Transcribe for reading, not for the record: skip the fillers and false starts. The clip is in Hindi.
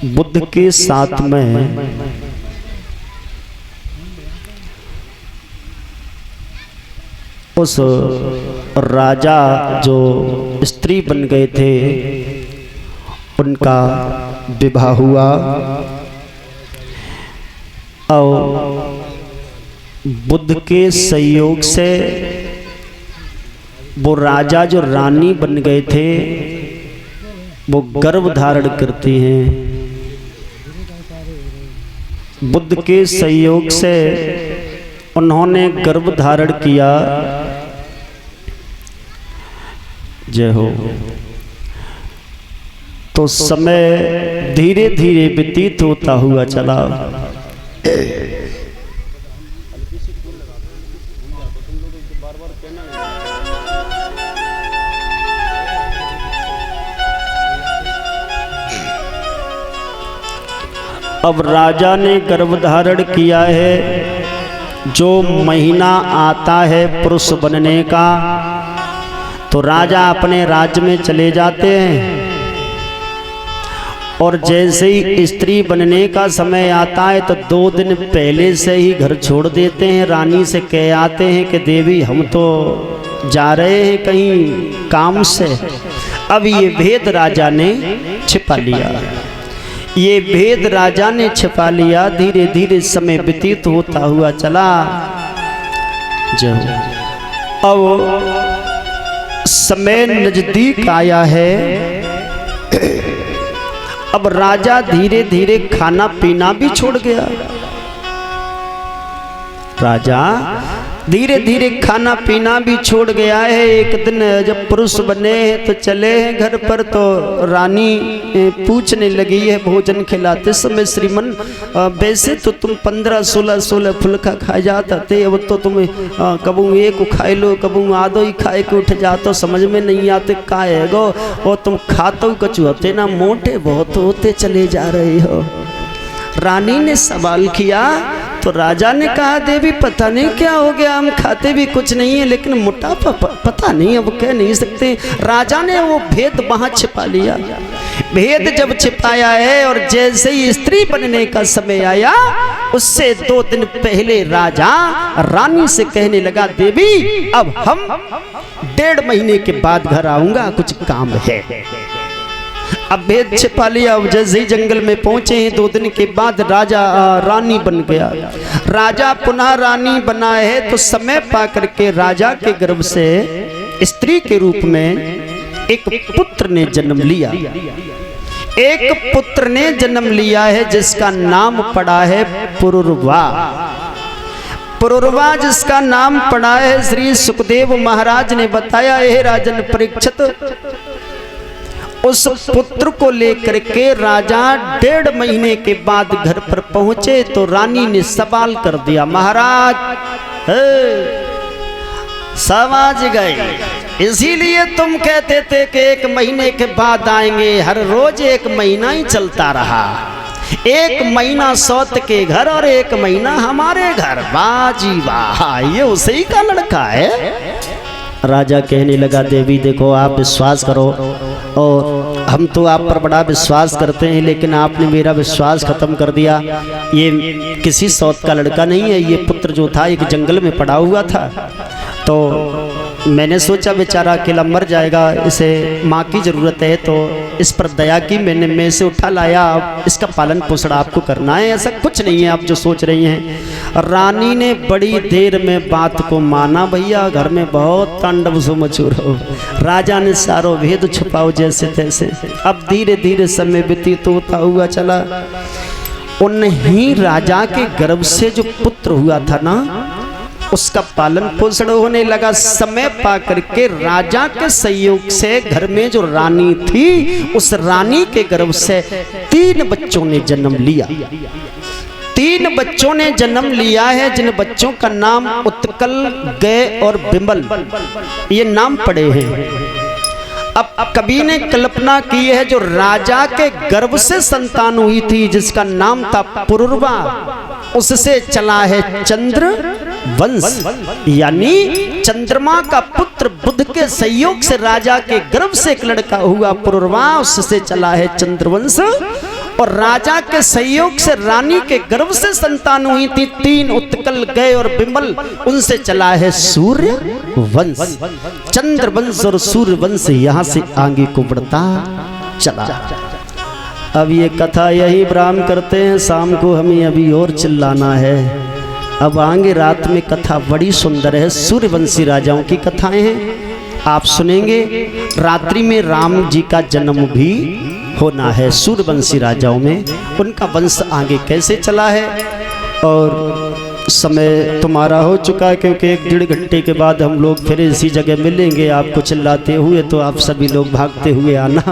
बुद्ध के साथ में उस राजा जो स्त्री बन गए थे उनका विवाह हुआ और बुद्ध के सहयोग से वो राजा जो रानी बन गए थे वो गर्भ धारण करती हैं। बुद्ध के सहयोग से उन्होंने गर्भ धारण किया। जय हो। तो समय धीरे धीरे व्यतीत होता हुआ चला। अब राजा ने गर्भ धारण किया है। जो महीना आता है पुरुष बनने का तो राजा अपने राज्य में चले जाते हैं और जैसे ही स्त्री बनने का समय आता है तो 2 दिन पहले से ही घर छोड़ देते हैं। रानी से कह आते हैं कि देवी हम तो जा रहे हैं कहीं काम से। अब ये भेद राजा ने छिपा लिया। ये भेद राजा ने छिपा लिया। धीरे धीरे समय व्यतीत होता हुआ चला। जो अब समय नजदीक आया है। अब राजा धीरे धीरे खाना पीना भी छोड़ गया। राजा धीरे धीरे खाना पीना भी छोड़ गया है। एक दिन जब पुरुष बने हैं तो चले हैं घर पर तो रानी पूछने लगी है भोजन खिलाते समय, श्रीमन वैसे तो तुम 15-16 फुल्का खा जाते थे, अब तो तुम कबू एक खाए लो कबू आधो ही खाए के उठ जाते, समझ में नहीं आते का है गो। और तुम खाते कचू होते ना, मोटे बहुत होते चले जा रहे हो। रानी ने सवाल किया तो राजा ने कहा देवी पता नहीं क्या हो गया, हम खाते भी कुछ नहीं है लेकिन मोटापा पता नहीं, अब कह नहीं सकते। राजा ने वो भेद वहां छिपा लिया। भेद जब छिपाया है और जैसे ही स्त्री बनने का समय आया उससे 2 दिन पहले राजा रानी से कहने लगा देवी अब हम 1.5 महीने के बाद घर आऊंगा, कुछ काम है। अब भेद छिपा लिया। अब जैसे ही जंगल में पहुंचे हैं 2 दिन के बाद राजा रानी बन गया। राजा पुनः रानी बना है तो समय पा करके राजा के गर्भ से स्त्री के रूप में एक पुत्र ने जन्म लिया। एक पुत्र ने जन्म लिया है जिसका नाम पड़ा है पुरुरवा। पुरुरवा जिसका नाम पड़ा है, श्री सुखदेव महाराज ने बताया है राजन परीक्षित उस पुत्र को लेकर के राजा 1.5 महीने के बाद घर पर पहुंचे तो रानी ने सवाल कर दिया महाराज समझ गए, इसीलिए तुम कहते थे कि 1 महीने के बाद आएंगे। हर रोज 1 महीना ही चलता रहा। 1 महीना सौत के घर और 1 महीना हमारे घर। वाह जी वाह, ये उसी का लड़का है। राजा कहने लगा देवी देखो आप विश्वास करो और हम तो आप पर बड़ा विश्वास करते हैं लेकिन आपने मेरा विश्वास खत्म कर दिया। ये किसी सौत का लड़का नहीं है। ये पुत्र जो था एक जंगल में पड़ा हुआ था तो मैंने सोचा बेचारा अकेला मर जाएगा, इसे माँ की ज़रूरत है तो इस पर दया की मैंने मैं इसे उठा लाया। अब इसका पालन पोषण आपको करना है, ऐसा कुछ नहीं है आप जो सोच रही हैं। रानी ने बड़ी देर में बात को माना। भैया घर में बहुत तांडव सो मचूर हो। राजा ने सारो भेद छुपाओ जैसे तैसे। अब धीरे धीरे समय व्यतीत होता हुआ चला। उन्हीं राजा के गर्भ से जो पुत्र हुआ था ना उसका पालन पोषण होने लगा। समय पा करके राजा के सहयोग से घर में जो रानी थी उस रानी के गर्भ से 3 बच्चों ने जन्म लिया। 3 बच्चों ने जन्म लिया है जिन बच्चों का नाम उत्कल, गय और बिमल ये नाम पड़े हैं। अब कवि ने कल्पना की है जो राजा के गर्भ से संतान हुई थी जिसका नाम था पुरुरवा, उससे चला है चंद्र वंश, यानी चंद्रमा का पुत्र बुध के सहयोग से राजा के गर्भ से एक लड़का हुआ पुरुरवा, उससे चला है चंद्रवंश। और राजा के सहयोग से रानी के गर्भ से संतान हुई थी। 3 उत्कल गए और बिमल, उनसे चला है सूर्य वंश। चंद्र वंश और सूर्य वंश यहाँ से आगे को बढ़ता चला। अब ये कथा यही विराम करते हैं, शाम को हमें अभी और चिल्लाना है। अब आगे रात में कथा बड़ी सुंदर है, सूर्यवंशी राजाओं की कथाएं हैं, आप सुनेंगे। रात्रि में राम जी का जन्म भी होना है सूर्यवंशी राजाओं में, उनका वंश आगे कैसे चला है। और समय तुम्हारा हो चुका है, क्योंकि 1-1.5 घंटे के बाद हम लोग फिर इसी जगह मिलेंगे। आपको चिल्लाते हुए तो आप सभी लोग भागते हुए आना।